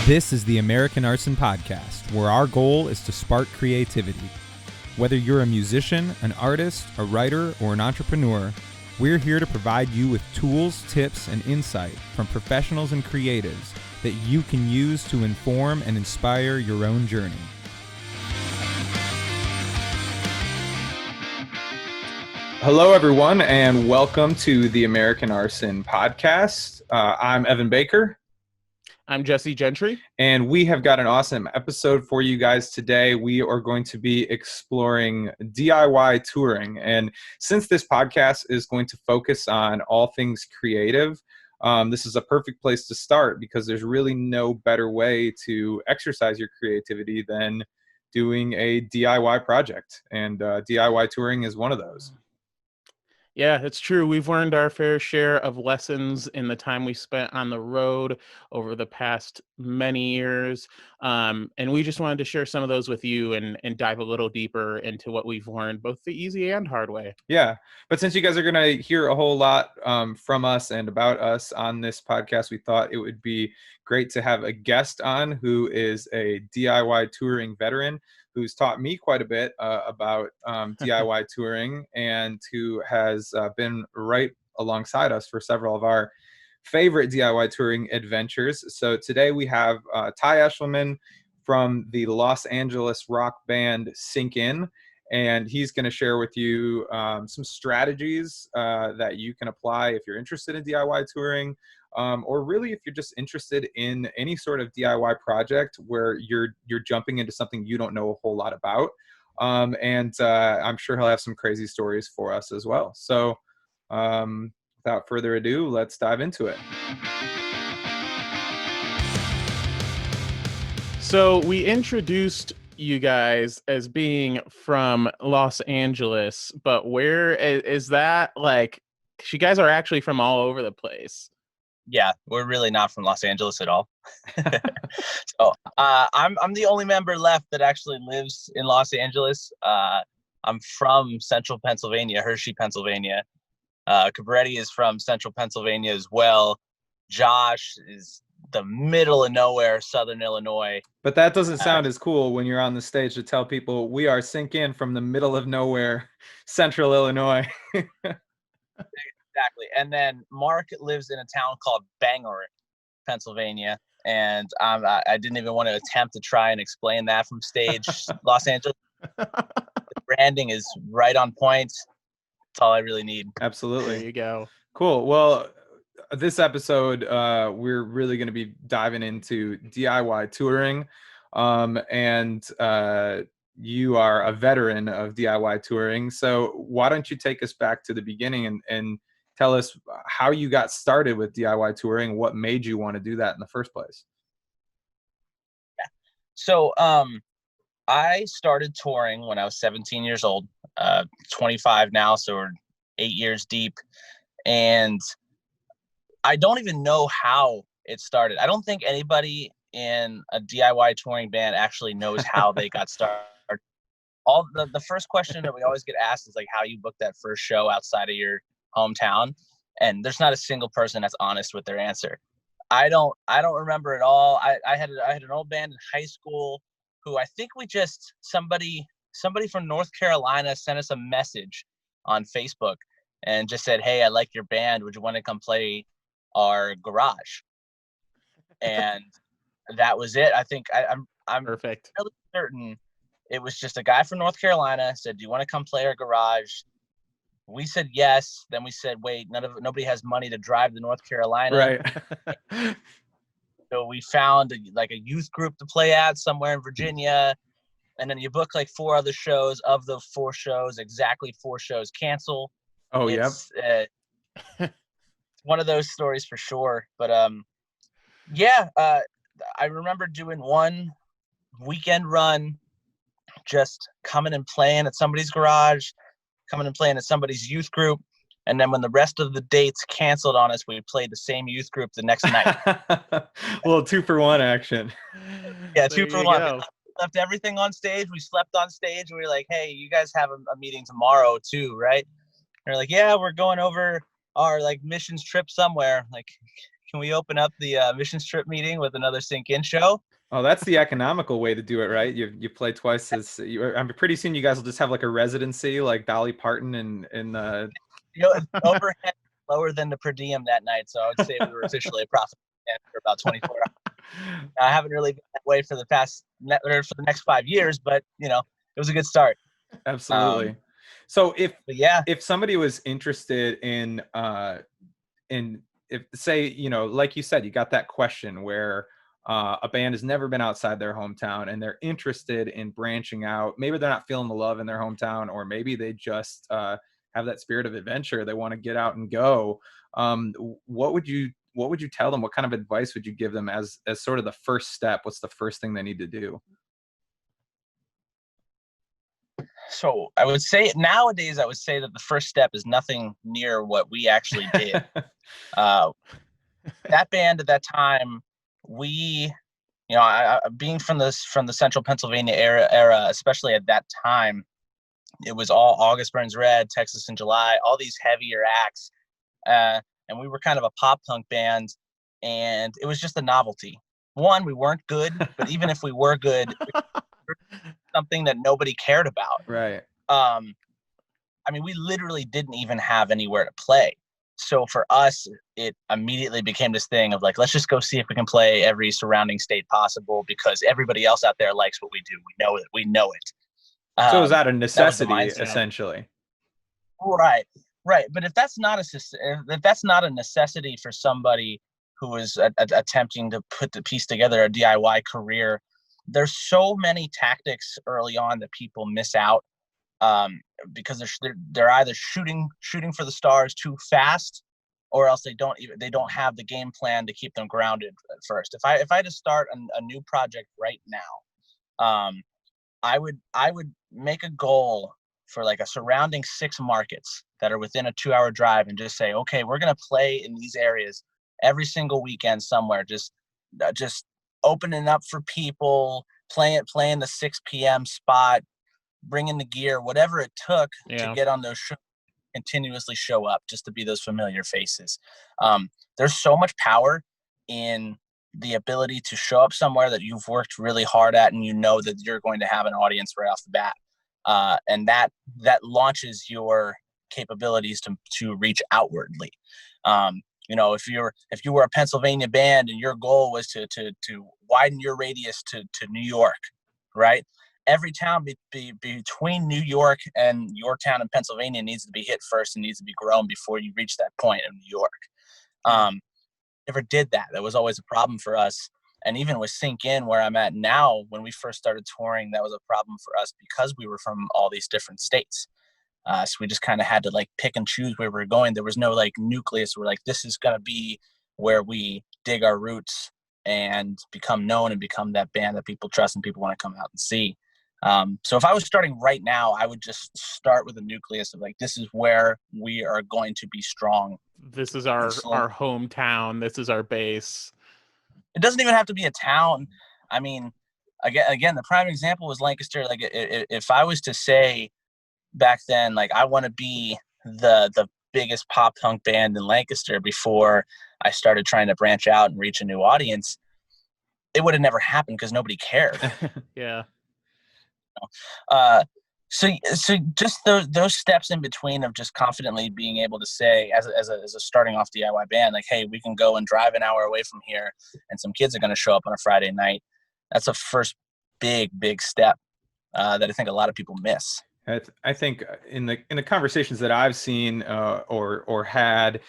This is the American Arson Podcast, where our goal is to spark creativity. Whether you're a musician, an artist, a writer, or an entrepreneur, we're here to provide you with tools, tips, and insight from professionals and creatives that you can use to inform and inspire your own journey. Hello, everyone, and welcome to the American Arson Podcast. I'm Evan Baker. I'm Jesse Gentry. And we have got an awesome episode for you guys today. We are going to be exploring DIY touring. And since this podcast is going to focus on all things creative, this is a perfect place to start because there's really no better way to exercise your creativity than doing a DIY project. And DIY touring is one of those. Yeah, it's true. We've learned our fair share of lessons in the time we spent on the road over the past many years. And we just wanted to share some of those with you and dive a little deeper into what we've learned, both the easy and hard way. Yeah. But since you guys are going to hear a whole lot from us and about us on this podcast, we thought it would be great to have a guest on who is a DIY touring veteran, who's taught me quite a bit about DIY touring and who has been right alongside us for several of our favorite DIY touring adventures. So today we have Tighe Eshleman from the Los Angeles rock band Sink In, and he's going to share with you some strategies that you can apply if you're interested in DIY touring, or really if you're just interested in any sort of DIY project where you're jumping into something you don't know a whole lot about. And I'm sure he'll have some crazy stories for us as well. So without further ado, let's dive into it. So we introduced you guys as being from Los Angeles, but where is that? Like, you guys are actually from all over the place. Yeah, we're really not from Los Angeles at all. So I'm the only member left that actually lives in Los Angeles. I'm from Central Pennsylvania, Hershey, Pennsylvania. Cabretti is from Central Pennsylvania as well. Josh is the middle of nowhere, Southern Illinois. But that doesn't sound as cool when you're on the stage to tell people we are Sink In from the middle of nowhere, Central Illinois. Exactly. And then Mark lives in a town called Bangor, Pennsylvania. And I didn't even want to attempt to try and explain that from stage. Los Angeles. The branding is right on point. That's all I really need. Absolutely. There you go. Cool. Well, this episode, we're really going to be diving into DIY touring. And you are a veteran of DIY touring. So why don't you take us back to the beginning and tell us how you got started with DIY touring, what made you want to do that in the first place? Yeah. So I started touring when I was 17 years old, 25 now, so we're 8 years deep. And I don't even know how it started. I don't think anybody in a DIY touring band actually knows how they got started. The first question that we always get asked is like how you booked that first show outside of your hometown, and there's not a single person that's honest with their answer. I don't remember at all. I had an old band in high school who I think we just somebody from North Carolina sent us a message on Facebook and just said, "Hey, I like your band. Would you want to come play our garage?" And that was it. I think I'm Perfect. Really certain it was just a guy from North Carolina said, "Do you want to come play our garage?" We said yes. Then we said, "Wait, nobody has money to drive to North Carolina." Right. So we found a youth group to play at somewhere in Virginia. And then you book like 4 other shows. Of the 4 shows, exactly 4 shows cancel. Oh, it's one of those stories for sure. But I remember doing one weekend run, just coming and playing at somebody's garage, coming and playing at somebody's youth group. And then when the rest of the dates canceled on us, we played the same youth group the next night. Well, 2-for-1 action. Yeah, 2-for-1. We left everything on stage. We slept on stage. And we were like, "Hey, you guys have a meeting tomorrow too, right?" And they're like, "Yeah, we're going over our like missions trip somewhere." Like, Can we open up the mission trip meeting with another Sink In show? Oh, that's the economical way to do it, right? You play twice as I'm pretty soon you guys will just have like a residency like Dolly Parton and overhead lower than the per diem that night, so I would say we were officially a profit for about 24 hours. I haven't really been that way for the next 5 years, but it was a good start. Absolutely. So if somebody was interested in if say, like you said, you got that question where a band has never been outside their hometown and they're interested in branching out. Maybe they're not feeling the love in their hometown, or maybe they just have that spirit of adventure. They want to get out and go. What would you tell them? What kind of advice would you give them as sort of the first step? What's the first thing they need to do? So I would say nowadays, that the first step is nothing near what we actually did. That band at that time, we, being from the central Pennsylvania era, especially at that time, it was all August Burns Red, Texas in July, all these heavier acts. And we were kind of a pop punk band, and it was just a novelty. One, we weren't good, but even if we were good, something that nobody cared about. Right. We literally didn't even have anywhere to play. So for us, it immediately became this thing of like, let's just go see if we can play every surrounding state possible, because everybody else out there likes what we do. We know it. So is that a necessity, essentially? Right. But if that's not a necessity for somebody who is attempting to piece together a DIY career, there's so many tactics early on that people miss out. Because they're either shooting for the stars too fast, or else they don't have the game plan to keep them grounded at first. If I had to start a new project right now, I would make a goal for like a surrounding 6 markets that are within a 2-hour drive, and just say, okay, we're gonna play in these areas every single weekend somewhere. Just opening up for people, playing the 6 p.m. spot, bringing the gear, whatever it took to get on those shows, continuously show up just to be those familiar faces. There's so much power in the ability to show up somewhere that you've worked really hard at, and that you're going to have an audience right off the bat. And that launches your capabilities to reach outwardly. If you were a Pennsylvania band and your goal was to widen your radius to New York, right? Every town between New York and your town in Pennsylvania needs to be hit first and needs to be grown before you reach that point in New York. Never did that. That was always a problem for us. And even with Sink In, where I'm at now, when we first started touring, that was a problem for us because we were from all these different states. So we just kind of had to like pick and choose where we were going. There was no like nucleus. We're like, this is going to be where we dig our roots and become known and become that band that people trust and people want to come out and see. So if I was starting right now, I would just start with a nucleus of like, this is where we are going to be strong. This is our hometown. This is our base. It doesn't even have to be a town. Again, the prime example was Lancaster. Like if I was to say back then, like I want to be the biggest pop punk band in Lancaster before I started trying to branch out and reach a new audience, it would have never happened because nobody cared. Yeah. So just those steps in between of just confidently being able to say as a starting off DIY band, like, hey, we can go and drive an hour away from here and some kids are going to show up on a Friday night. That's a first big step that I think a lot of people miss. I think in the conversations that I've seen or had,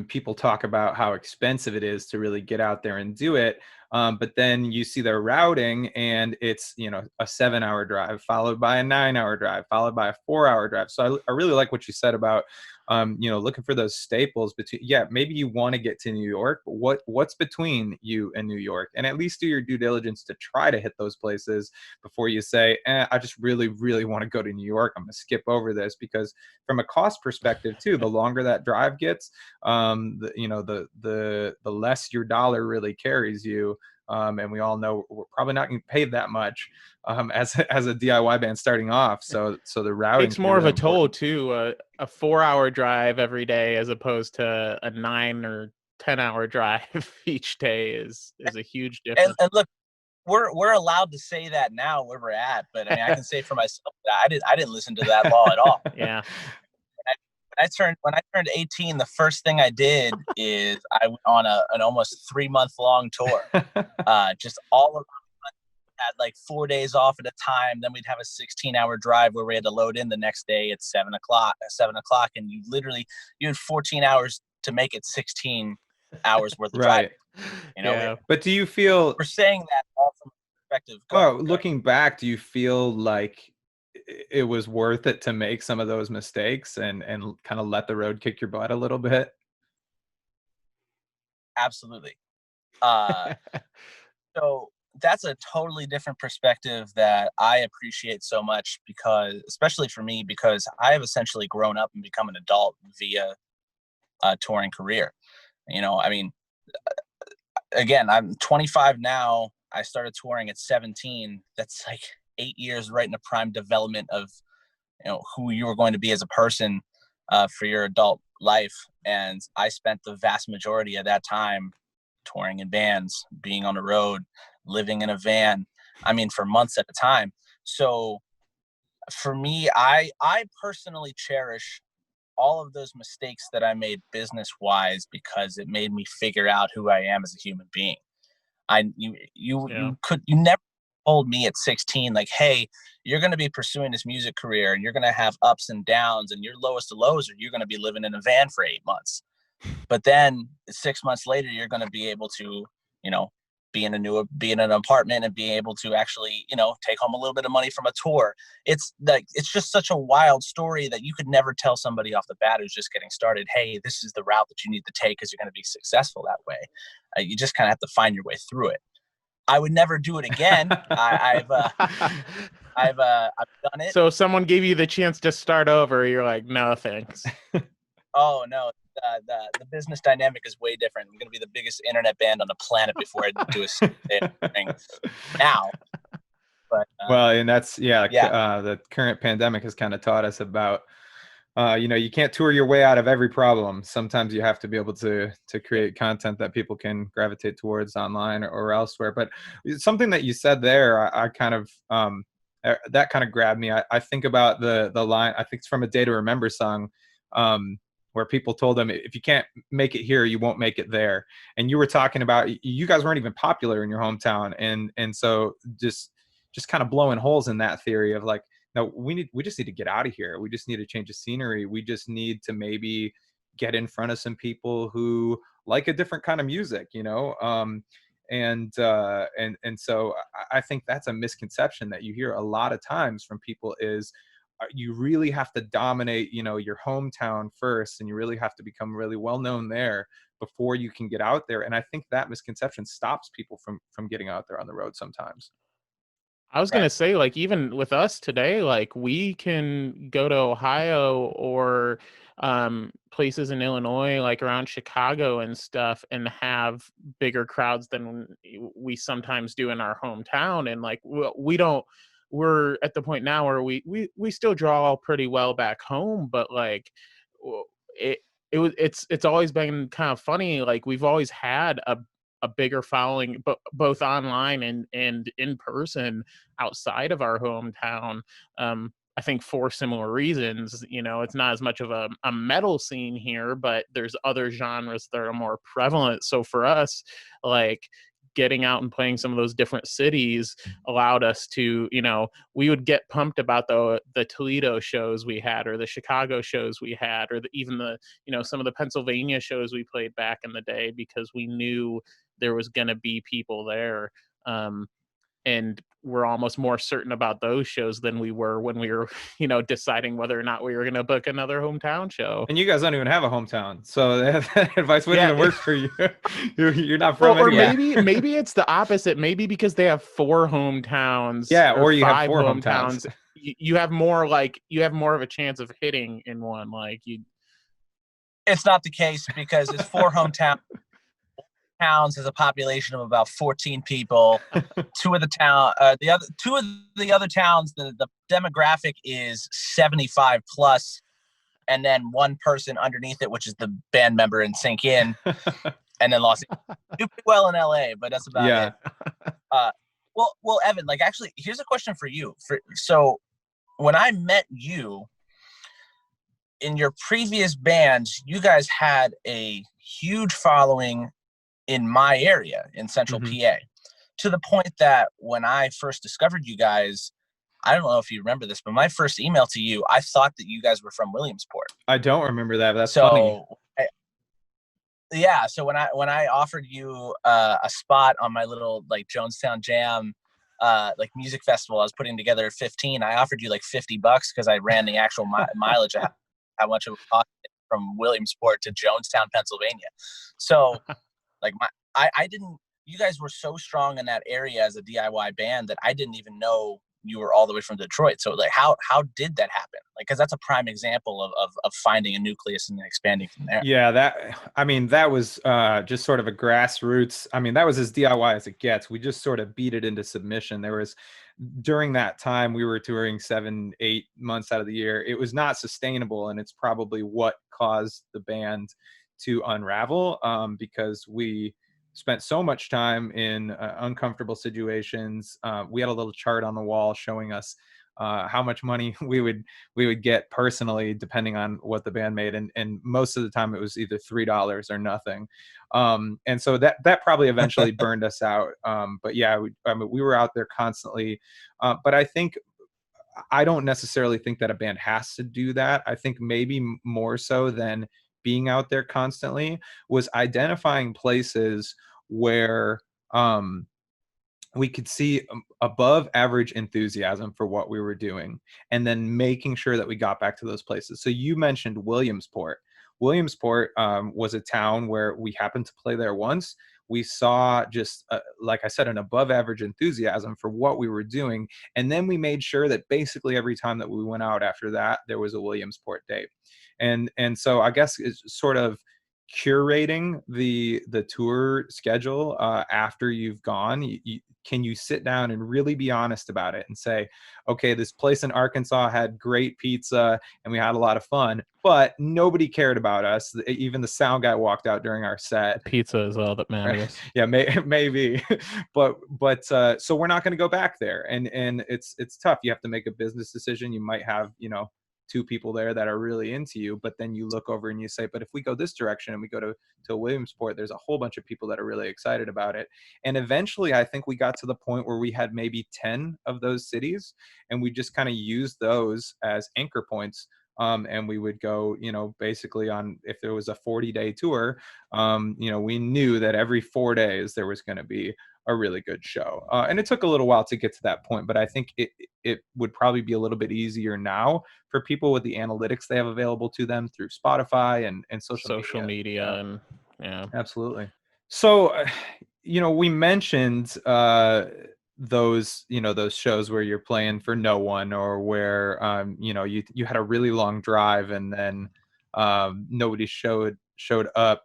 people talk about how expensive it is to really get out there and do it. But then you see their routing and it's, a 7-hour drive followed by a 9-hour drive, followed by a 4-hour drive. So I really like what you said about, looking for those staples between, maybe you want to get to New York, but what's between you and New York? And at least do your due diligence to try to hit those places before you say, I just really, really want to go to New York. I'm going to skip over this, because from a cost perspective too, the longer that drive gets, the less your dollar really carries you. And we all know we're probably not getting paid that much as a DIY band starting off. So the routing takes more of a toll too. A 4-hour drive every day as opposed to a 9 or 10-hour drive each day is a huge difference. And look, we're allowed to say that now where we're at, but I mean, I can say for myself that I didn't listen to that law at all. Yeah. When I turned 18, the first thing I did is I went on an almost 3-month long tour. Just all around. Had like 4 days off at a time. Then we'd have a 16-hour drive where we had to load in the next day at 7 o'clock, and you had 14 hours to make it 16 hours worth of right. driving. You know, Yeah. But do you feel we're saying that all from perspective? Looking back, do you feel like it was worth it to make some of those mistakes and kind of let the road kick your butt a little bit? Absolutely. So that's a totally different perspective that I appreciate so much, because especially for me, because I have essentially grown up and become an adult via a touring career. You know, I mean, again, I'm 25 now. I started touring at 17. That's like 8 years right in the prime development of, you know, who you were going to be as a person for your adult life. And I spent the vast majority of that time touring in bands, being on the road, living in a van, I mean, for months at a time. So for me, I personally cherish all of those mistakes that I made business wise, because it made me figure out who I am as a human being. You never told me at 16, like, hey, you're going to be pursuing this music career and you're going to have ups and downs, and your lowest of lows are you're going to be living in a van for 8 months. But then 6 months later, you're going to be able to, you know, be in an apartment and be able to actually, you know, take home a little bit of money from a tour. It's like, it's just such a wild story that you could never tell somebody off the bat who's just getting started, hey, this is the route that you need to take because you're going to be successful that way. You just kind of have to find your way through it. I would never do it again. I've done it. So if someone gave you the chance to start over, you're like, no, thanks. Oh no. The business dynamic is way different. I'm going to be the biggest internet band on the planet before I do a thing now. But well, and that's the current pandemic has kind of taught us about you know, you can't tour your way out of every problem. Sometimes you have to be able to create content that people can gravitate towards online or elsewhere. But something that you said there, I kind of that kind of grabbed me. I think about the line, I think it's from a Day to Remember song, where people told them, if you can't make it here, you won't make it there. And you were talking about, you guys weren't even popular in your hometown. And so just kind of blowing holes in that theory of like, no, we just need to get out of here. We just need to change the scenery. We just need to maybe get in front of some people who like a different kind of music, you know? And so I think that's a misconception that you hear a lot of times from people is, you really have to dominate, you know, your hometown first, and you really have to become really well known there before you can get out there. And I think that misconception stops people from getting out there on the road sometimes. I was going to say, like, even with us today, like, we can go to Ohio or places in Illinois, like around Chicago and stuff, and have bigger crowds than we sometimes do in our hometown. And like, we're at the point now where we still draw pretty well back home, but like it's always been kind of funny. Like, we've always had a bigger following, but both online and in person outside of our hometown. I think for similar reasons. You know, it's not as much of a metal scene here, but there's other genres that are more prevalent. So for us, like, getting out and playing some of those different cities allowed us to, you know, we would get pumped about the Toledo shows we had, or the Chicago shows we had, or even the, you know, some of the Pennsylvania shows we played back in the day, because we knew there was going to be people there. And we're almost more certain about those shows than we were when we were, you know, deciding whether or not we were going to book another hometown show. And you guys don't even have a hometown, so that advice wouldn't even work for you. You're not from anywhere. Or maybe it's the opposite. Maybe because they have 4 hometowns. Yeah, or you have 5 4 hometowns. You have more of a chance of hitting in one. Like, you. It's not the case, because it's 4 hometowns. Towns has a population of about 14 people. Two of the other towns, the demographic is 75 plus, and then one person underneath it, which is the band member in Sync In. and then Los Angeles. Do pretty well in LA, but that's about it. Well, Evan, like actually, here's a question for you. So when I met you in your previous bands, you guys had a huge following in my area in Central PA, to the point that when I first discovered you guys, I don't know if you remember this, but my first email to you, I thought that you guys were from Williamsport. I don't remember that, but that's funny. So when I offered you a spot on my little like Jonestown Jam like music festival I was putting together at 15, I offered you like $50 because I ran the actual mileage of how much it would cost from Williamsport to Jonestown, Pennsylvania. So like I didn't, you guys were so strong in that area as a DIY band that I didn't even know you were all the way from Detroit. So like how did that happen? Like, cause that's a prime example of finding a nucleus and then expanding from there. Yeah, that was just sort of a grassroots. I mean, that was as DIY as it gets. We just sort of beat it into submission. During that time, we were touring 7-8 months out of the year. It was not sustainable, and it's probably what caused the band to unravel, because we spent so much time in uncomfortable situations. We had a little chart on the wall showing us how much money we would get personally, depending on what the band made, and most of the time it was either $3 or nothing. And so that probably eventually burned us out. But yeah, we were out there constantly. But I don't necessarily think that a band has to do that. I think maybe more so than being out there constantly was identifying places where we could see above average enthusiasm for what we were doing, and then making sure that we got back to those places. So you mentioned Williamsport. Williamsport was a town where we happened to play there once. We saw just, like I said, an above average enthusiasm for what we were doing. And then we made sure that basically every time that we went out after that, there was a Williamsport date. And so I guess it's sort of curating the tour schedule after you've gone. Can you sit down and really be honest about it and say, okay, this place in Arkansas had great pizza and we had a lot of fun, but nobody cared about us. Even the sound guy walked out during our set. Pizza is all that matters. Yeah, maybe. but so we're not going to go back there. And it's tough. You have to make a business decision. You might have, 2 people there that are really into you, but then you look over and you say, but if we go this direction and we go to Williamsport, there's a whole bunch of people that are really excited about it. And eventually I think we got to the point where we had maybe 10 of those cities, and we just kind of used those as anchor points. And we would go, basically on, if there was a 40-day tour, we knew that every 4 days there was going to be a really good show. And it took a little while to get to that point, but I think it would probably be a little bit easier now for people with the analytics they have available to them through Spotify and social media. And yeah, absolutely. So, we mentioned those shows where you're playing for no one, or where you had a really long drive and then nobody showed up.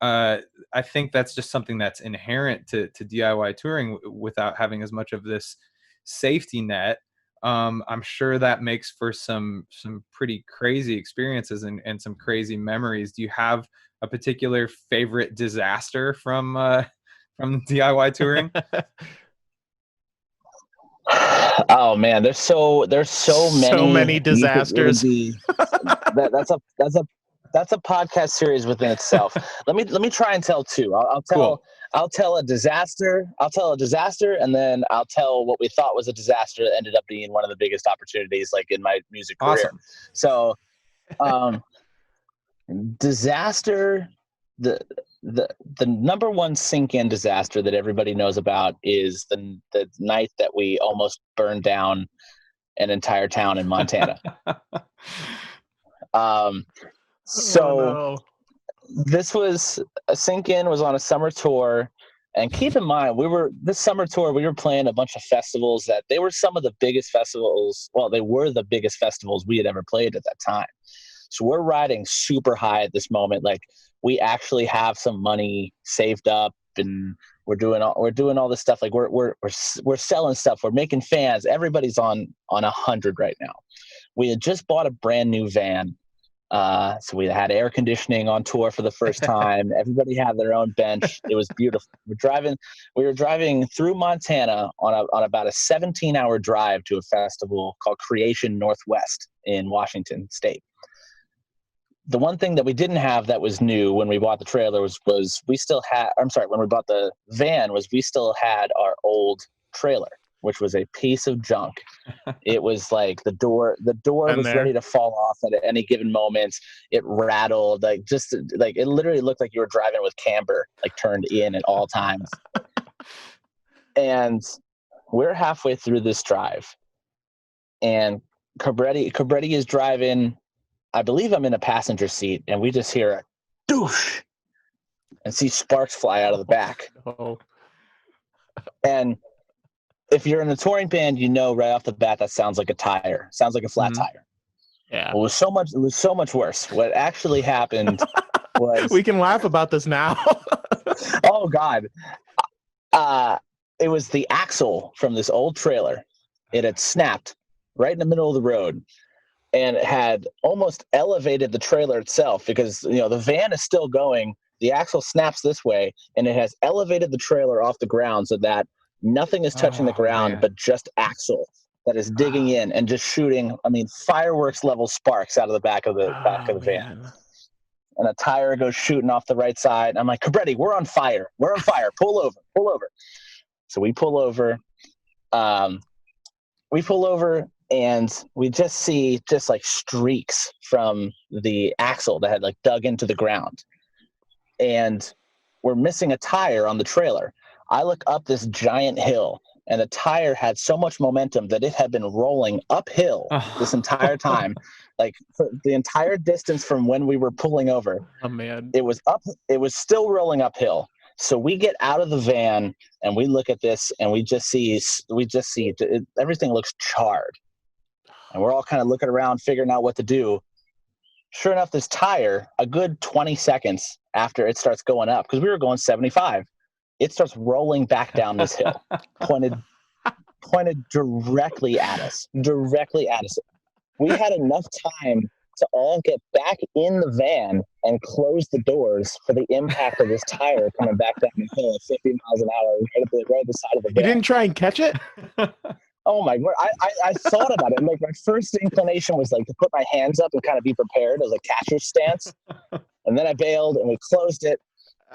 I think that's just something that's inherent to DIY touring without having as much of this safety net. I'm sure that makes for some pretty crazy experiences and some crazy memories. Do you have a particular favorite disaster from DIY touring? Oh man, there's so many disasters. That's a podcast series within itself. Let me try and tell 2. I'll tell a disaster, and then I'll tell what we thought was a disaster that ended up being one of the biggest opportunities like in my music career. Awesome. So disaster, the number one sink-in disaster that everybody knows about is the night that we almost burned down an entire town in Montana. This was a sink-in, was on a summer tour, and keep in mind this summer tour we were playing a bunch of festivals that they were some of the biggest festivals. Well, they were the biggest festivals we had ever played at that time. So we're riding super high at this moment. Like, we actually have some money saved up, and we're doing all this stuff. Like we're selling stuff. We're making fans. Everybody's on 100 right now. We had just bought a brand new van. So we had air conditioning on tour for the first time. Everybody had their own bench. It was beautiful. We were driving through Montana on about a 17-hour drive to a festival called Creation Northwest in Washington State. The one thing that we didn't have that was new when we bought the trailer was when we bought the van was we still had our old trailer, which was a piece of junk. It was like the door was ready to fall off at any given moment. It rattled, like it literally looked like you were driving with camber, like turned in at all times. And we're halfway through this drive, and Cabretti is driving. I believe I'm in a passenger seat, and we just hear a doosh and see sparks fly out of the back. Oh. And if you're in a touring band, you know right off the bat that sounds like a tire. Sounds like a flat tire. Yeah. It was so much worse. What actually happened was we can laugh about this now. oh God. It was the axle from this old trailer. It had snapped right in the middle of the road, and it had almost elevated the trailer itself because the van is still going. The axle snaps this way, and it has elevated the trailer off the ground so that nothing is touching the ground, but just axle that is digging in and just shooting. Fireworks level sparks out of the back of the van. And a tire goes shooting off the right side. I'm like, Cabretti, we're on fire. Pull over. So we pull over. And we just see like streaks from the axle that had like dug into the ground. And we're missing a tire on the trailer. I look up this giant hill, and the tire had so much momentum that it had been rolling uphill this entire time, like for the entire distance from when we were pulling over. Oh man! It was still rolling uphill. So we get out of the van and we look at this, and we just see everything looks charred, and we're all kind of looking around, figuring out what to do. Sure enough, this tire, a good 20 seconds after it starts going up, because we were going 75. It starts rolling back down this hill, pointed directly at us. We had enough time to all get back in the van and close the doors for the impact of this tire coming back down the hill at 50 miles an hour right at the side of the van. You didn't try and catch it? Oh my God. I thought about it. Like my first inclination was like to put my hands up and kind of be prepared as a catcher's stance. And then I bailed and we closed it.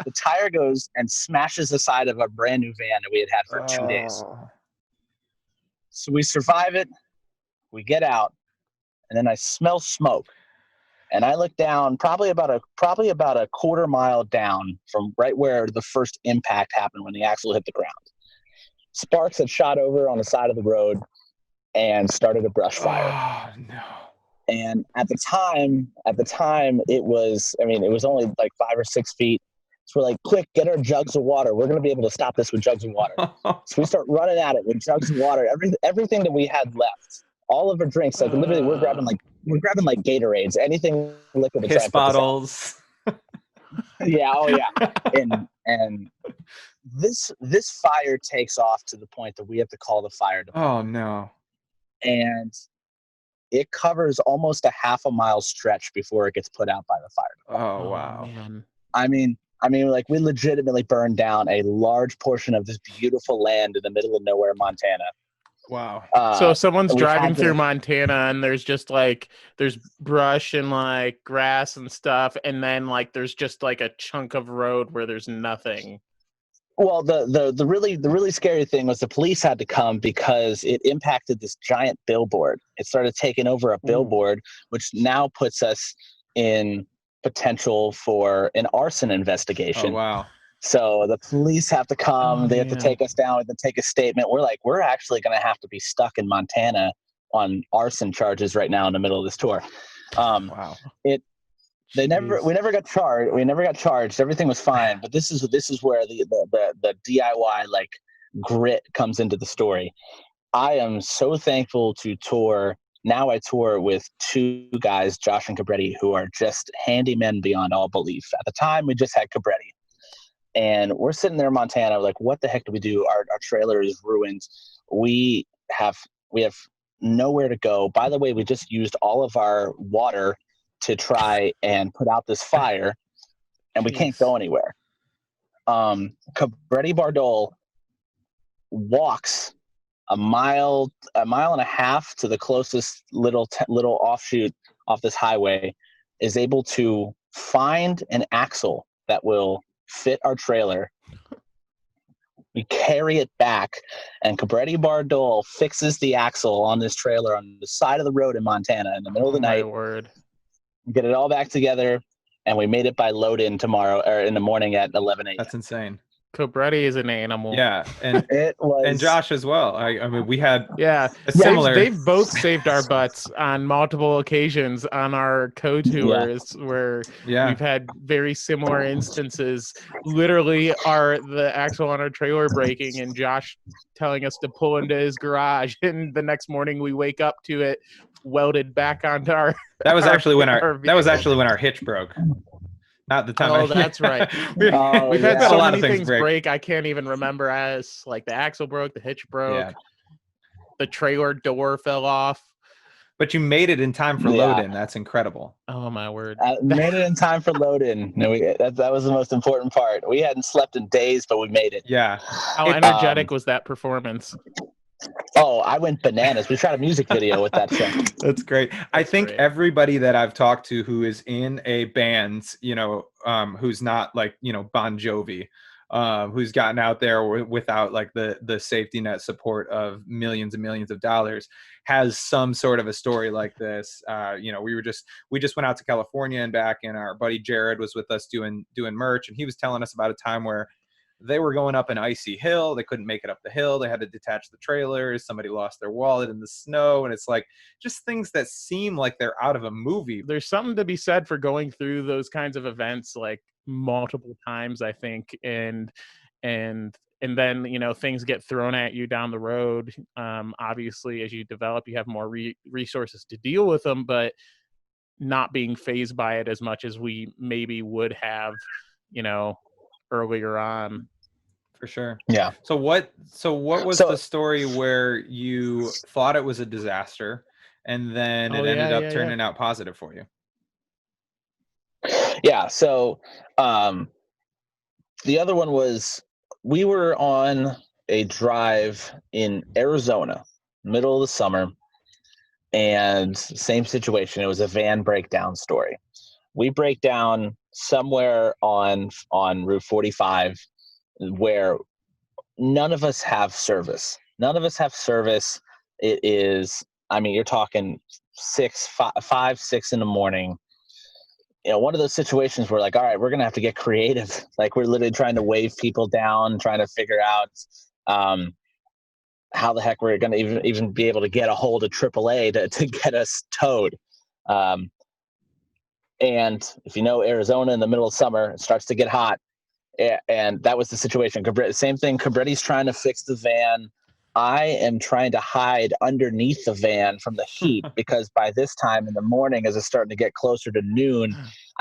The tire goes and smashes the side of a brand new van that we had for 2 days. So we survive it. We get out, and then I smell smoke. And I look down probably about a quarter mile down from right where the first impact happened when the axle hit the ground. Sparks had shot over on the side of the road and started a brush fire. Oh no. And at the time it was only like 5 or 6 feet. So we're like, quick, get our jugs of water. We're going to be able to stop this with jugs of water. So we start running at it with jugs of water. Everything that we had left, all of our drinks, like literally we're grabbing like Gatorades, anything liquid. Piss bottles. Yeah. Oh yeah. And this fire takes off to the point that we have to call the fire department. Oh no. And it covers almost a half a mile stretch before it gets put out by the fire department. Oh wow. I mean, like we legitimately burned down a large portion of this beautiful land in the middle of nowhere, Montana. Wow. So someone's driving through Montana, and there's just like there's brush and like grass and stuff, and then like there's just like a chunk of road where there's nothing. Well, the really scary thing was the police had to come because it impacted this giant billboard. It started taking over a billboard, which now puts us in potential for an arson investigation. Oh, wow. So the police have to come. They have to take us down and take a statement. We're actually going to have to be stuck in Montana on arson charges right now in the middle of this tour. Wow. We never got charged. Everything was fine. But this is where the DIY like grit comes into the story. I am so thankful to tour. Now I tour with 2 guys, Josh and Cabretti, who are just handymen beyond all belief. At the time, we just had Cabretti. And we're sitting there in Montana, like, what the heck do we do? Our trailer is ruined. We have nowhere to go. By the way, we just used all of our water to try and put out this fire, and we can't go anywhere. Cabretti Bardol walks a mile and a half to the closest little offshoot off this highway, is able to find an axle that will fit our trailer. We carry it back, and Cabretti Bardol fixes the axle on this trailer on the side of the road in Montana in the middle of the night. My word. Get it all back together, and we made it by load-in tomorrow, or in the morning at 11 a.m. That's insane. Cabretti is an animal. Yeah, and and Josh as well. I mean, we had a similar. They've both saved our butts on multiple occasions on our co-tours where we've had very similar instances. Literally, the axle on our trailer breaking, and Josh telling us to pull into his garage, and the next morning we wake up to it welded back onto our. That was actually when our hitch broke. Not the time. Oh, that's right. We've had so many things break. I can't even remember. As like the axle broke, the hitch broke, the trailer door fell off. But you made it in time for load-in. That's incredible. Oh my word! Made it in time for load-in. No, that was the most important part. We hadn't slept in days, but we made it. Yeah. How energetic was that performance? Oh, I went bananas. We shot a music video with that show. That's great. I think everybody that I've talked to who is in a band, who's not like, Bon Jovi, who's gotten out there without like the safety net support of millions and millions of dollars, has some sort of a story like this. We just went out to California and back, and our buddy Jared was with us doing merch, and he was telling us about a time where they were going up an icy hill. They couldn't make it up the hill. They had to detach the trailers. Somebody lost their wallet in the snow. And it's like just things that seem like they're out of a movie. There's something to be said for going through those kinds of events like multiple times, I think. And then, things get thrown at you down the road. Obviously, as you develop, you have more resources to deal with them, but not being fazed by it as much as we maybe would have, earlier on. For sure. Yeah. So what was the story where you thought it was a disaster and then it ended up turning out positive for you? Yeah. So the other one was, we were on a drive in Arizona, middle of the summer, and same situation. It was a van breakdown story. We break down somewhere on Route 45 where none of us have service. It is, you're talking 5, 6 in the morning. One of those situations where like, all right, we're going to have to get creative. Like we're literally trying to wave people down, trying to figure out how the heck we're going to even be able to get a hold of AAA to get us towed. And if you know Arizona in the middle of summer, it starts to get hot. And that was the situation. Same thing. Cabretti's trying to fix the van. I am trying to hide underneath the van from the heat because by this time in the morning, as it's starting to get closer to noon,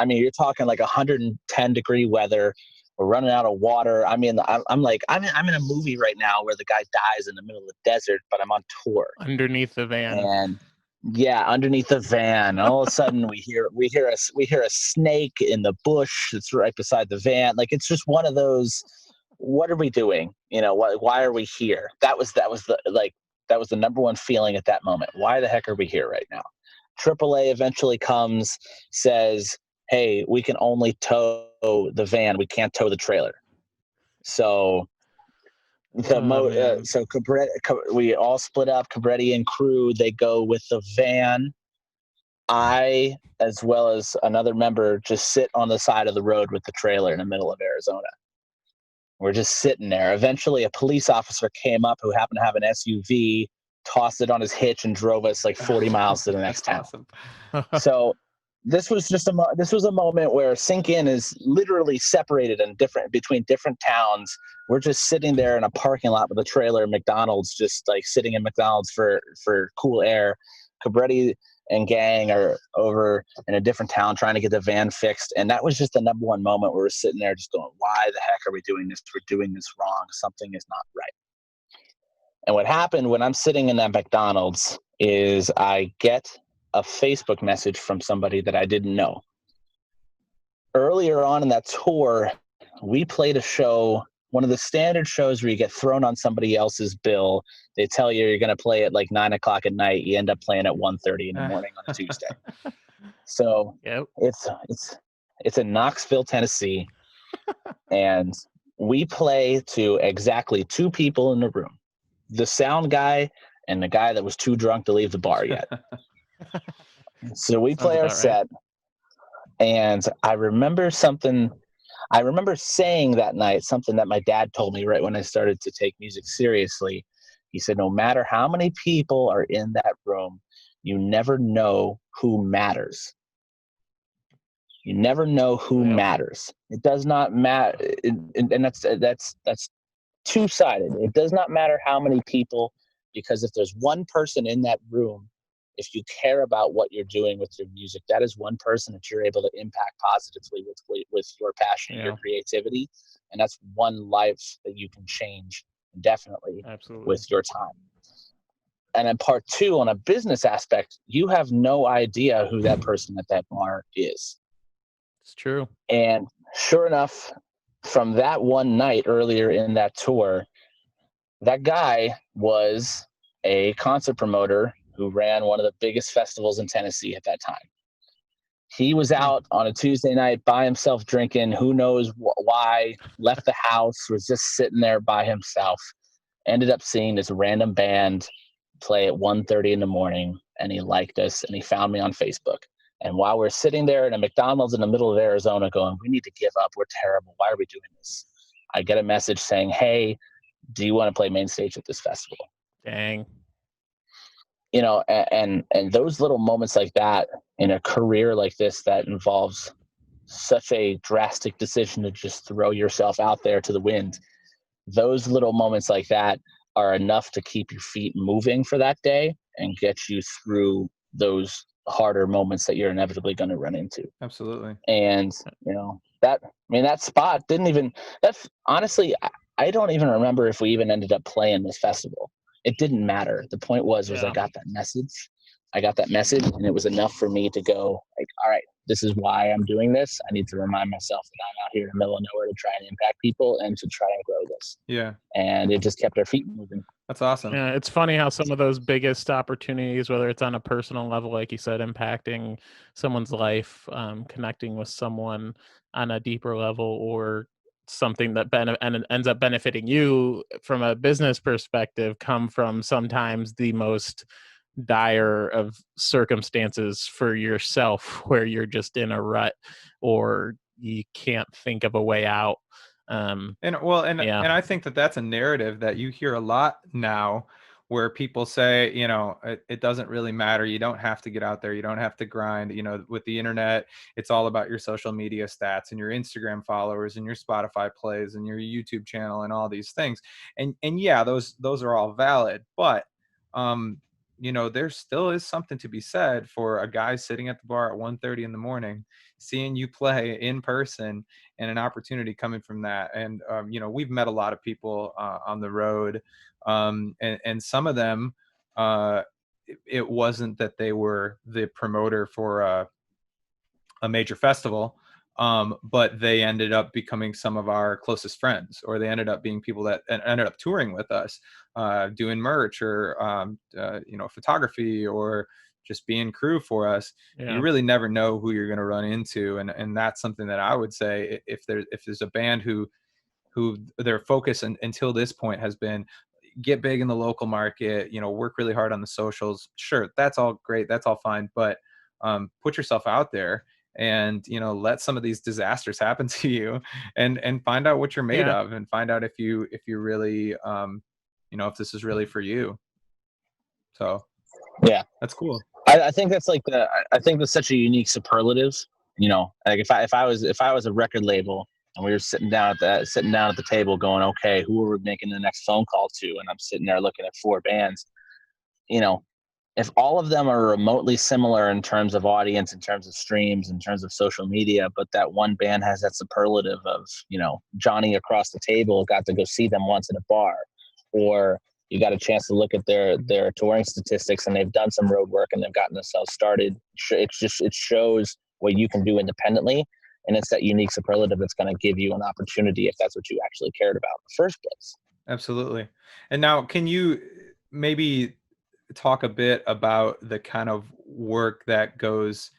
you're talking like 110 degree weather. We're running out of water. I'm in a movie right now where the guy dies in the middle of the desert, but I'm on tour. Underneath the van. And underneath the van. All of a sudden we hear a snake in the bush that's right beside the van. Like it's just one of those, what are we doing? Why are we here? That was the number one feeling at that moment. Why the heck are we here right now? AAA eventually comes, says, hey, we can only tow the van. We can't tow the trailer. So we all split up. Cabretti and crew, they go with the van. I, as well as another member, just sit on the side of the road with the trailer in the middle of Arizona. We're just sitting there. Eventually, a police officer came up who happened to have an SUV, tossed it on his hitch, and drove us like 40 miles to the next town. Awesome. So this was a moment where Sink In is literally separated between different towns. We're just sitting there in a parking lot with a trailer at McDonald's, just like sitting in McDonald's for cool air. Cabretti and gang are over in a different town trying to get the van fixed. And that was just the number one moment where we're sitting there just going, why the heck are we doing this? We're doing this wrong. Something is not right. And what happened when I'm sitting in that McDonald's is I get a Facebook message from somebody that I didn't know. Earlier on in that tour, we played a show, one of the standard shows where you get thrown on somebody else's bill. They tell you you're going to play at like 9 o'clock at night. You end up playing at 1:30 in the morning on a Tuesday. So it's in Knoxville, Tennessee. And we play to exactly 2 people in the room, the sound guy and the guy that was too drunk to leave the bar yet. So we play our set. And I remember saying that night, something that my dad told me right when I started to take music seriously. He said, no matter how many people are in that room, you never know who matters. You never know who matters. It does not matter. And that's two-sided. It does not matter how many people, because if there's one person in that room, if you care about what you're doing with your music, that is one person that you're able to impact positively with your passion and your creativity. And that's one life that you can change indefinitely with your time. And then part 2, on a business aspect, you have no idea who that person at that bar is. It's true. And sure enough, from that one night earlier in that tour, that guy was a concert promoter who ran one of the biggest festivals in Tennessee at that time. He was out on a Tuesday night by himself drinking, who knows why, left the house, was just sitting there by himself, ended up seeing this random band play at 1:30 in the morning, and he liked us, and he found me on Facebook. And while we're sitting there in a McDonald's in the middle of Arizona going, we need to give up, we're terrible, why are we doing this? I get a message saying, hey, do you want to play main stage at this festival? Dang. You know, and those little moments like that in a career like this that involves such a drastic decision to just throw yourself out there to the wind, those little moments like that are enough to keep your feet moving for that day and get you through those harder moments that you're inevitably going to run into. Absolutely. And, you know, that spot honestly, I don't even remember if we even ended up playing this festival. It didn't matter. The point was I got that message. And it was enough for me to go like, all right, this is why I'm doing this. I need to remind myself that I'm out here in the middle of nowhere to try and impact people and to try and grow this. Yeah. And it just kept our feet moving. That's awesome. Yeah, it's funny how some of those biggest opportunities, whether it's on a personal level, like you said, impacting someone's life, connecting with someone on a deeper level, or something that ends up benefiting you from a business perspective, come from sometimes the most dire of circumstances for yourself, where you're just in a rut or you can't think of a way out. And I think that that's a narrative that you hear a lot now, where people say, you know, it doesn't really matter. You don't have to get out there. You don't have to grind. You know, with the internet, it's all about your social media stats and your Instagram followers and your Spotify plays and your YouTube channel and all these things. And yeah, those are all valid. But, you know, there still is something to be said for a guy sitting at the bar at 1:30 in the morning, seeing you play in person, and an opportunity coming from that. And, you know, we've met a lot of people on the road, and some of them, it wasn't that they were the promoter for a major festival, but they ended up becoming some of our closest friends, or they ended up being people that ended up touring with us, doing merch or, you know, photography, or just being crew for us. Yeah. You really never know who you're going to run into. And that's something that I would say, if there's a band who their focus until this point has been get big in the local market, you know, work really hard on the socials. Sure. That's all great. That's all fine. But, put yourself out there, and, you know, let some of these disasters happen to you, and find out what you're made of, and find out if you really, you know, if this is really for you. So yeah, that's cool. I think that's like I think that's such a unique superlative, you know, like if I was a record label and we were sitting down at the table going, okay, who are we making the next phone call to? And I'm sitting there looking at 4 bands, you know, if all of them are remotely similar in terms of audience, in terms of streams, in terms of social media, but that one band has that superlative of, you know, Johnny across the table got to go see them once at a bar, or you got a chance to look at their touring statistics, and they've done some road work and they've gotten themselves started. It shows what you can do independently, and it's that unique superlative that's going to give you an opportunity if that's what you actually cared about in the first place. Absolutely. And now, can you maybe talk a bit about the kind of work that goes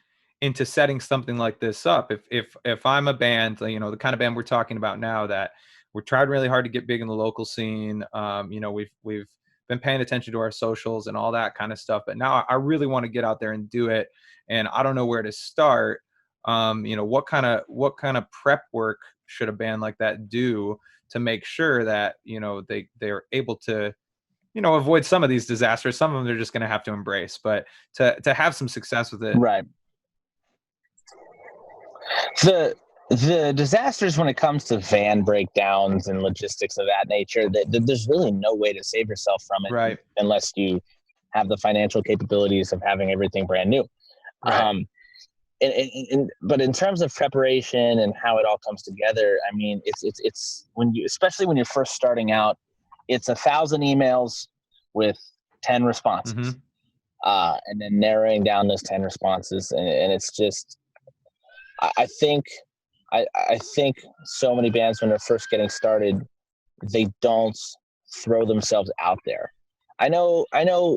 into setting something like this up? If I'm a band, you know, the kind of band we're talking about now, that we're trying really hard to get big in the local scene. You know, we've been paying attention to our socials and all that kind of stuff, but now I really want to get out there and do it, and I don't know where to start. You know, what kind of prep work should a band like that do to make sure that, you know, they're able to, you know, avoid some of these disasters? Some of them they're just going to have to embrace, but to have some success with it. Right. The disasters when it comes to van breakdowns and logistics of that nature, there's really no way to save yourself from it, right, unless you have the financial capabilities of having everything brand new. Right. But in terms of preparation and how it all comes together, I mean, it's when you, especially when you're first starting out, it's 1,000 emails with 10 responses, and then narrowing down those 10 responses. And it's just, I think so many bands, when they're first getting started, they don't throw themselves out there. I know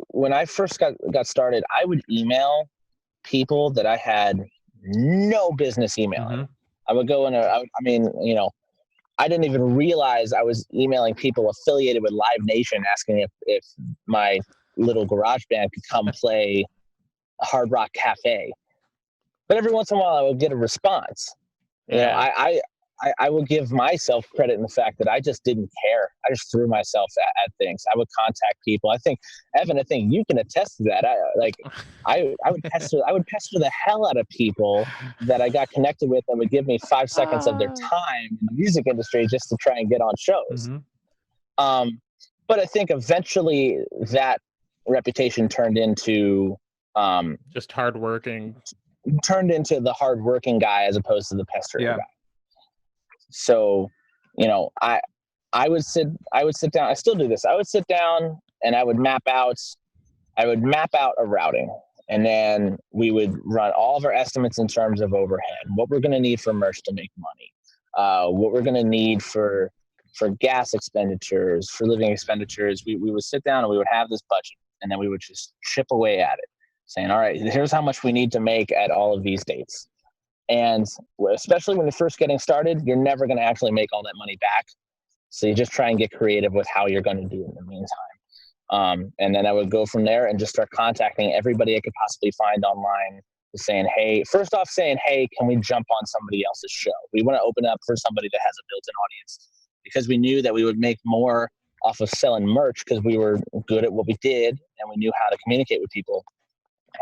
when I first got started, I would email people that I had no business emailing. I would go in I mean, you know, I didn't even realize I was emailing people affiliated with Live Nation, asking if my little garage band could come play a Hard Rock Cafe. But every once in a while I would get a response. You know, I will give myself credit in the fact that I just didn't care. I just threw myself at things. I would contact people. I think, Evan, you can attest to that. I would pester the hell out of people that I got connected with, that would give me 5 seconds of their time in the music industry just to try and get on shows. But I think eventually that reputation turned into just hardworking. Turned into the hardworking guy as opposed to the pestering guy. So, you know, I would sit down. I still do this. I would sit down and I would map out a routing, and then we would run all of our estimates in terms of overhead, what we're going to need for merch to make money, what we're going to need for gas expenditures, for living expenditures. We would sit down and we would have this budget, and then we would just chip away at it, saying, all right, here's how much we need to make at all of these dates. And especially when you're first getting started, you're never going to actually make all that money back. So you just try and get creative with how you're going to do it in the meantime. And then I would go from there and just start contacting everybody I could possibly find online, saying, hey, can we jump on somebody else's show? We want to open up for somebody that has a built-in audience, because we knew that we would make more off of selling merch because we were good at what we did and we knew how to communicate with people.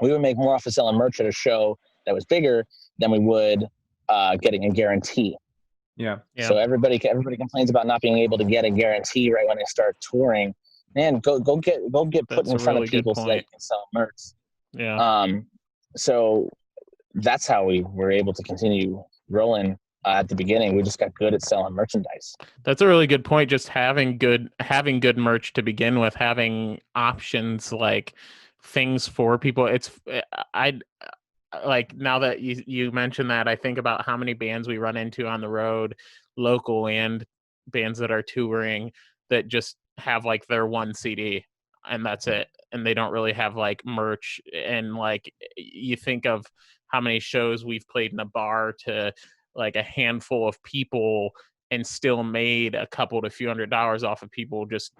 We would make more off of selling merch at a show that was bigger than we would getting a guarantee. Yeah. So everybody complains about not being able to get a guarantee right when they start touring. Man, go get put in front of people so that you can sell merch. Yeah. So that's how we were able to continue rolling. At the beginning, we just got good at selling merchandise. That's a really good point. Just having good merch to begin with, having options, like things for people. I like, now that you mentioned that, I think about how many bands we run into on the road, local and bands that are touring, that just have like their one CD and that's it, and they don't really have like merch. And like, you think of how many shows we've played in a bar to like a handful of people and still made a couple to few $100s off of people, just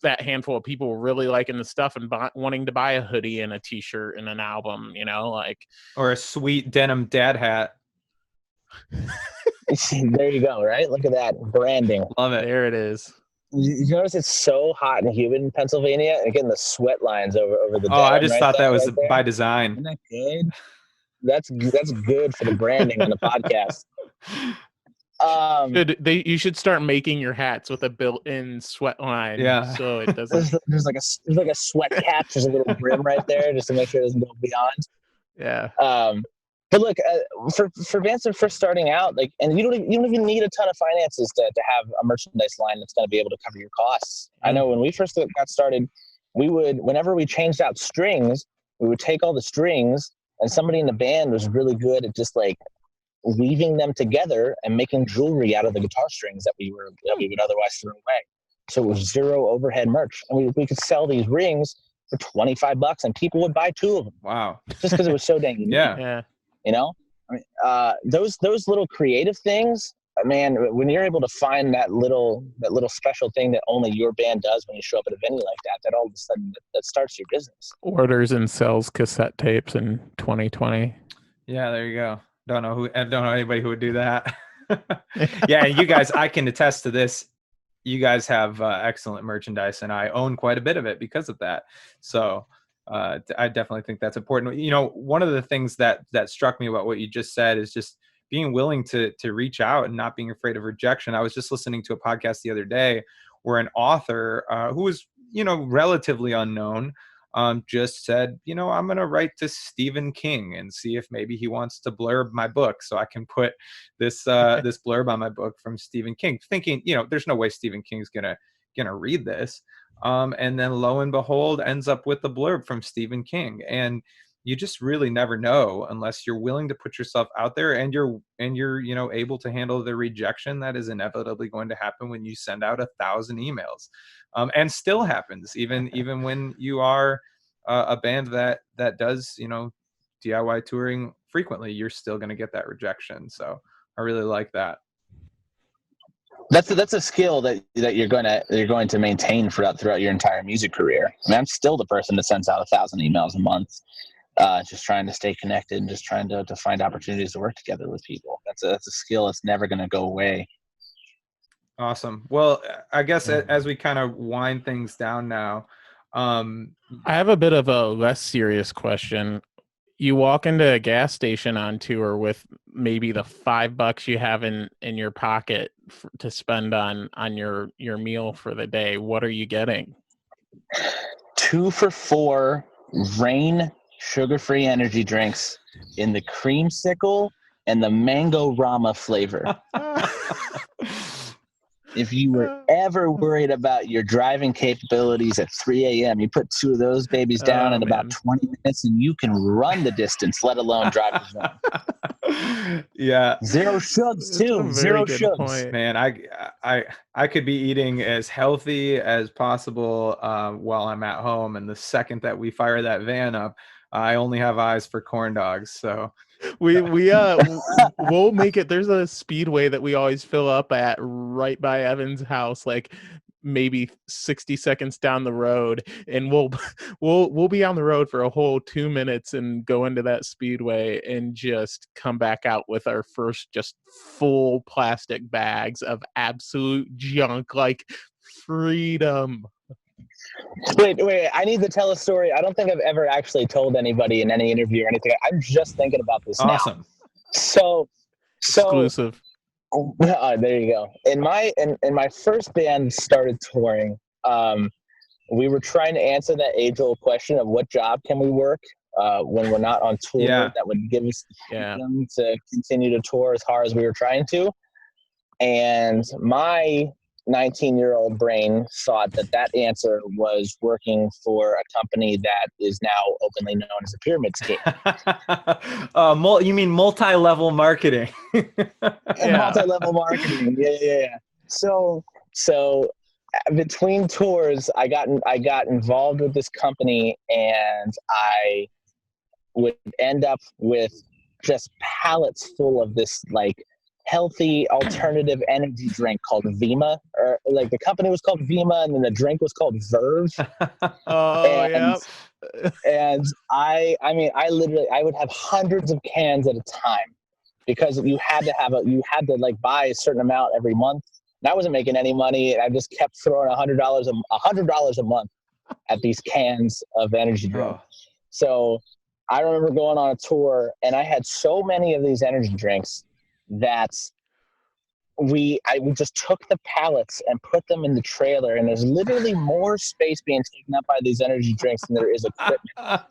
that handful of people really liking the stuff and wanting to buy a hoodie and a t-shirt and an album, you know, like, or a sweet denim dad hat. There you go. Right. Look at that branding. Love it. There it is. You notice it's so hot and humid in Pennsylvania, and getting the sweat lines over the. Oh, I just thought that was by design. Isn't that good? That's good for the branding on the podcast. You should start making your hats with a built-in sweat line. Yeah. So it doesn't. There's like a sweat cap. There's a little brim right there just to make sure it doesn't go beyond. Yeah. But look, for bands that are first starting out, like, and you don't even need a ton of finances to have a merchandise line that's going to be able to cover your costs. I know when we first got started, we would, whenever we changed out strings, we would take all the strings, and somebody in the band was really good at just like weaving them together and making jewelry out of the guitar strings that we would otherwise throw away. So it was zero overhead merch, and we could sell these rings for $25, and people would buy 2 of them. Wow! Just because it was so dang unique. Yeah. You know, I mean, those little creative things, man. When you're able to find that little special thing that only your band does when you show up at a venue like that all of a sudden that starts your business. Orders and sells cassette tapes in 2020. Yeah, there you go. I don't know anybody who would do that. Yeah, you guys, I can attest to this. You guys have excellent merchandise, and I own quite a bit of it because of that. So I definitely think that's important. You know, one of the things that struck me about what you just said is just being willing to reach out and not being afraid of rejection. I was just listening to a podcast the other day where an author who was, you know, relatively unknown, just said, you know, I'm going to write to Stephen King and see if maybe he wants to blurb my book so I can put this this blurb on my book from Stephen King, thinking, you know, there's no way Stephen King's gonna read this. And then lo and behold, ends up with the blurb from Stephen King. And you just really never know unless you're willing to put yourself out there, and you're you know, able to handle the rejection that is inevitably going to happen when you send out 1,000 emails, and still happens even when you are a band that does, you know, DIY touring frequently. You're still going to get that rejection. So I really like that. That's a skill that you're going to maintain throughout your entire music career. I mean, I'm still the person that sends out 1,000 emails a month, just trying to stay connected and just trying to find opportunities to work together with people. That's a skill that's never going to go away. Awesome. Well, I guess as we kind of wind things down now, I have a bit of a less serious question. You walk into a gas station on tour with maybe the $5 you have in your pocket to spend on your meal for the day. What are you getting? 2 for $4 Reign sugar-free energy drinks in the creamsicle and the mango rama flavor. If you were ever worried about your driving capabilities at 3 a.m., you put 2 of those babies down in about 20 minutes, and you can run the distance, let alone drive the zone. Yeah. 0 shugs too. 0 shugs. Point. Man, I could be eating as healthy as possible while I'm at home, and the second that we fire that van up, I only have eyes for corn dogs. So we'll make it. There's a speedway that we always fill up at right by Evan's house, like maybe 60 seconds down the road, and we'll be on the road for a whole 2 minutes and go into that speedway and just come back out with our first just full plastic bags of absolute junk, like freedom. Wait, I need to tell a story. I don't think I've ever actually told anybody in any interview or anything. I'm just thinking about this now. Awesome. So Exclusive. There you go. In my first band started touring, we were trying to answer that age-old question of what job can we work when we're not on tour, that would give us the freedom to continue to tour as hard as we were trying to. And my 19-year-old brain thought that answer was working for a company that is now openly known as a pyramid scheme. You mean multi-level marketing? Multi-level marketing. Yeah. So between tours, I got involved with this company, and I would end up with just pallets full of this like healthy alternative energy drink called Vima, or like the company was called Vima, and then the drink was called Verve. And I would have hundreds of cans at a time, because you had to like buy a certain amount every month. And I wasn't making any money, and I just kept throwing $100 a month at these cans of energy drink. So I remember going on a tour, and I had so many of these energy drinks that we just took the pallets and put them in the trailer, and there's literally more space being taken up by these energy drinks than there is equipment.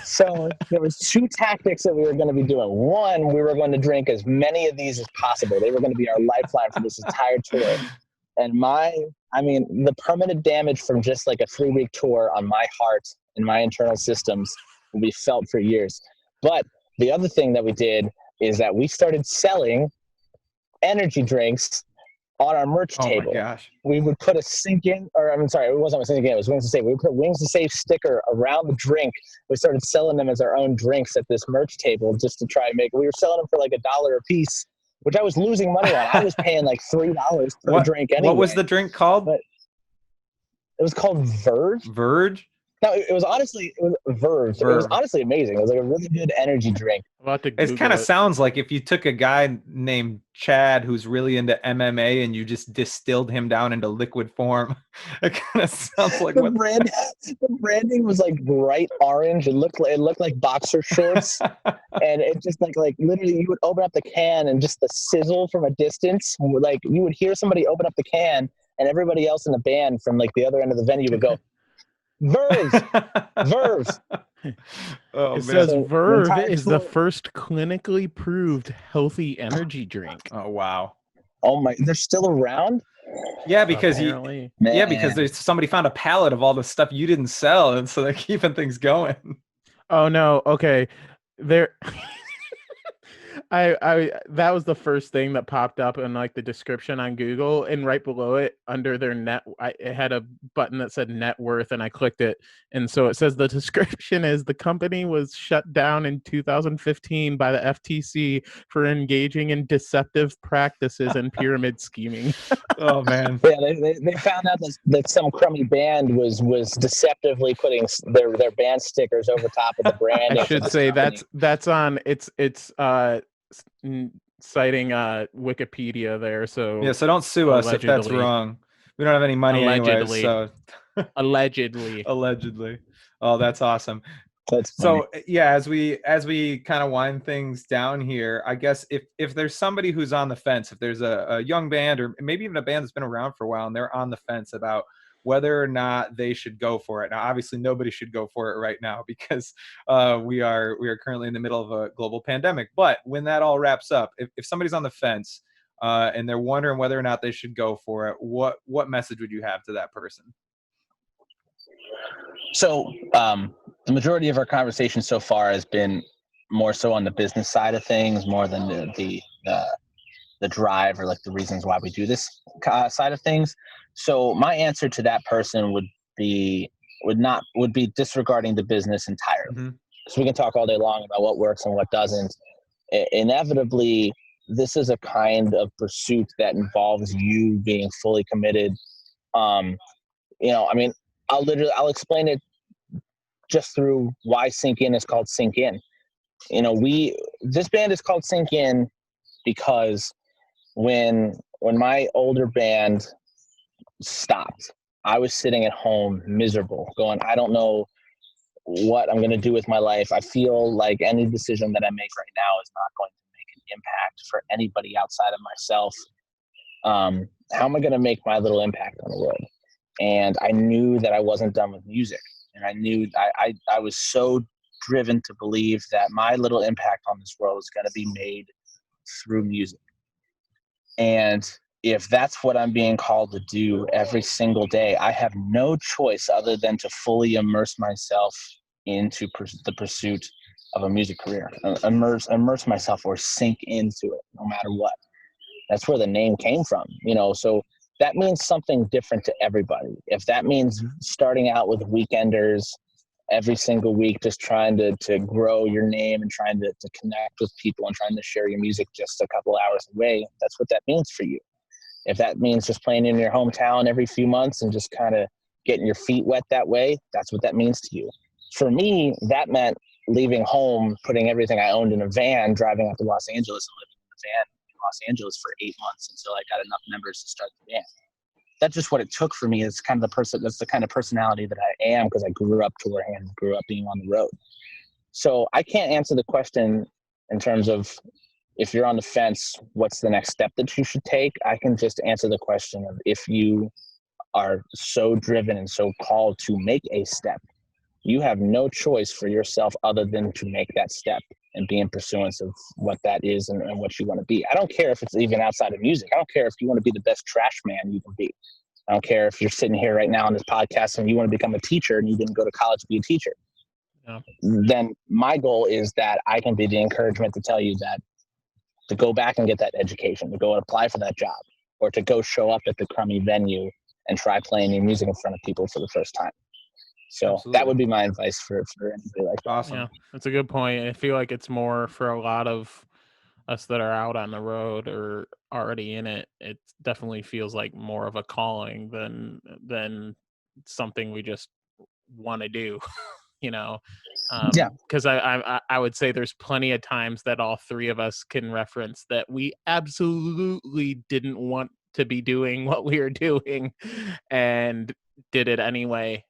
So there was two tactics that we were going to be doing. One, we were going to drink as many of these as possible. They were going to be our lifeline for this entire tour. And the permanent damage from just like a 3-week tour on my heart and my internal systems will be felt for years. But the other thing that we did is that we started selling energy drinks on our merch table. Oh my gosh. We would put a it wasn't a sink in, it was Wings to Save. We would put Wings to Save sticker around the drink. We started selling them as our own drinks at this merch table just to try and we were selling them for like $1 a piece, which I was losing money on. I was paying like $3 per drink anyway. What was the drink called? But it was called Verge. Verge? No, it was Verve. It was honestly amazing. It was like a really good energy drink. It kind of sounds like if you took a guy named Chad who's really into MMA and you just distilled him down into liquid form. It kind of sounds like the branding was like bright orange. It looked like boxer shorts, and it just like literally you would open up the can and just the sizzle from a distance, like you would hear somebody open up the can, and everybody else in the band from like the other end of the venue would go, Verve. Oh, it says Verve is the first clinically proved healthy energy drink. Oh wow. Oh my, they're still around? Yeah, because there's somebody found a pallet of all the stuff you didn't sell, and so they're keeping things going. Oh no, okay. I that was the first thing that popped up in like the description on Google, and right below it under their it had a button that said net worth, and I clicked it, and so it says the description is the company was shut down in 2015 by the FTC for engaging in deceptive practices and pyramid scheming. Oh man. Yeah, they found out that some crummy band was deceptively putting their band stickers over top of the brand. I should say that's on it's citing Wikipedia there, so yeah, so don't sue us if that's wrong. We don't have any money anyway, so allegedly. Oh, that's awesome. That's funny. So yeah, as we kind of wind things down here, I guess if there's somebody who's on the fence, if there's a young band or maybe even a band that's been around for a while and they're on the fence about whether or not they should go for it. Now, obviously, nobody should go for it right now because we are currently in the middle of a global pandemic. But when that all wraps up, if somebody's on the fence and they're wondering whether or not they should go for it, what message would you have to that person? So the majority of our conversation so far has been more so on the business side of things, more than the drive or like the reasons why we do this side of things. So my answer to that person would be disregarding the business entirely. Mm-hmm. So we can talk all day long about what works and what doesn't. Inevitably, this is a kind of pursuit that involves you being fully committed. I'll explain it just through why Sink In is called Sink In. This band is called Sink In because when my older band stopped, I was sitting at home miserable, going, I don't know what I'm going to do with my life. I feel like any decision that I make right now is not going to make an impact for anybody outside of myself. How am I going to make my little impact on the world? And I knew that I wasn't done with music. And I knew I was so driven to believe that my little impact on this world is going to be made through music. And if that's what I'm being called to do every single day, I have no choice other than to fully immerse myself into the pursuit of a music career. Immerse myself or sink into it, no matter what. That's where the name came from, so that means something different to everybody. If that means starting out with weekenders every single week, just trying to grow your name and trying to connect with people and trying to share your music just a couple hours away, that's what that means for you. If that means just playing in your hometown every few months and just kind of getting your feet wet that way, that's what that means to you. For me, that meant leaving home, putting everything I owned in a van, driving out to Los Angeles and living in a van in Los Angeles for 8 months until I got enough members to start the band. That's just what it took for me. It's kind of the person. That's the kind of personality that I am because I grew up touring and grew up being on the road. So I can't answer the question in terms of if you're on the fence, what's the next step that you should take? I can just answer the question of, if you are so driven and so called to make a step, you have no choice for yourself other than to make that step and be in pursuance of what that is and what you want to be. I don't care if it's even outside of music. I don't care if you want to be the best trash man you can be. I don't care if you're sitting here right now on this podcast and you want to become a teacher and you didn't go to college to be a teacher. Yeah. Then my goal is that I can be the encouragement to tell you that to go back and get that education, to go and apply for that job, or to go show up at the crummy venue and try playing your music in front of people for the first time. So Absolutely. That would be my advice for anybody like that. Awesome. Yeah, that's a good point. I feel like it's more for a lot of us that are out on the road or already in it. It definitely feels like more of a calling than something we just want to do, you know? Yeah. Because I would say there's plenty of times that all three of us can reference that we absolutely didn't want to be doing what we were doing and did it anyway.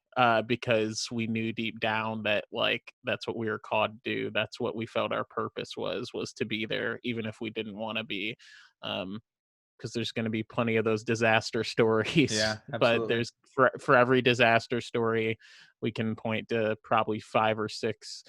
Because we knew deep down that like that's what we were called to do. That's what we felt our purpose was to be there, even if we didn't want to be. Because there's going to be plenty of those disaster stories. Yeah, absolutely. But there's for every disaster story, we can point to probably 5 or 6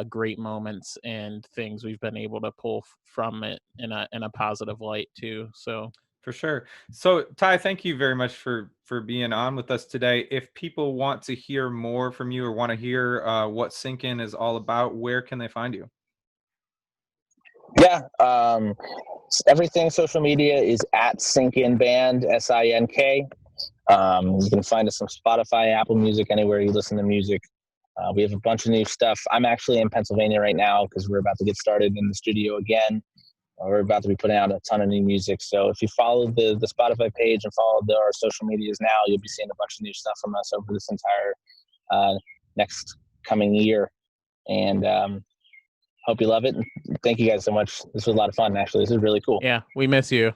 great moments and things we've been able to pull from it in a positive light too. So. For sure. So Tighe, thank you very much for being on with us today. If people want to hear more from you or want to hear what Sinkin is all about, where can they find you? Yeah. Everything social media is at Sinkin Band, SINK. You can find us on Spotify, Apple Music, anywhere you listen to music. We have a bunch of new stuff. I'm actually in Pennsylvania right now because we're about to get started in the studio again. We're about to be putting out a ton of new music. So if you follow the Spotify page and follow our social medias now, you'll be seeing a bunch of new stuff from us over this entire next coming year. And hope you love it. And thank you guys so much. This was a lot of fun, actually. This is really cool. Yeah, we miss you.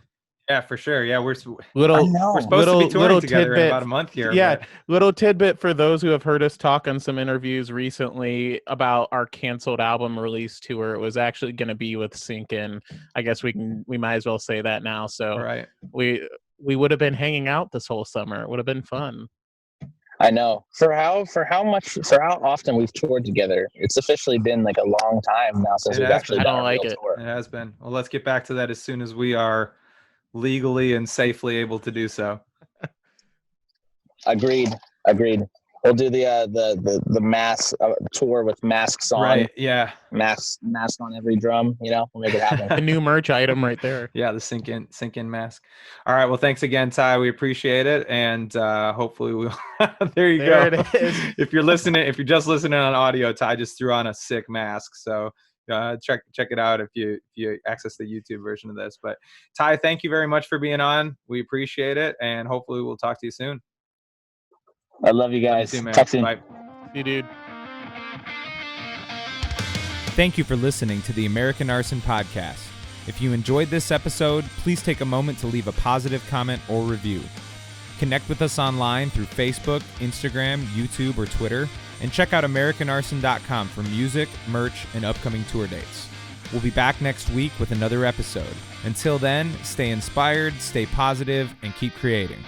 Yeah, for sure. Yeah, we're supposed little to be touring together tidbit, in about a month here. Yeah, but... little tidbit for those who have heard us talk on some interviews recently about our canceled album release tour. It was actually going to be with Sinkin. I guess we might as well say that now. So right. we would have been hanging out this whole summer. It would have been fun. I know. For how often we've toured together, it's officially been like a long time now since we've actually done a real tour. It has been. Well, let's get back to that as soon as we are legally and safely able to do so. Agreed. We'll do the mass tour with masks on. Right. Yeah. Mask on every drum. We'll make it happen. A new merch item right there. Yeah, the Sinkin mask. All right. Well, thanks again, Tighe. We appreciate it, and hopefully we'll. There you go. It is. If you're just listening on audio, Tighe just threw on a sick mask. So. Check it out if you access the YouTube version of this. But Tighe, thank you very much for being on. We appreciate it, and hopefully we'll talk to you soon. I love you guys. Love you too, man. Talk soon. Bye. See you, dude. Thank you for listening to the American Arson Podcast. If you enjoyed this episode, please take a moment to leave a positive comment or review. Connect with us online through Facebook, Instagram, YouTube, or Twitter. And check out AmericanArson.com for music, merch, and upcoming tour dates. We'll be back next week with another episode. Until then, stay inspired, stay positive, and keep creating.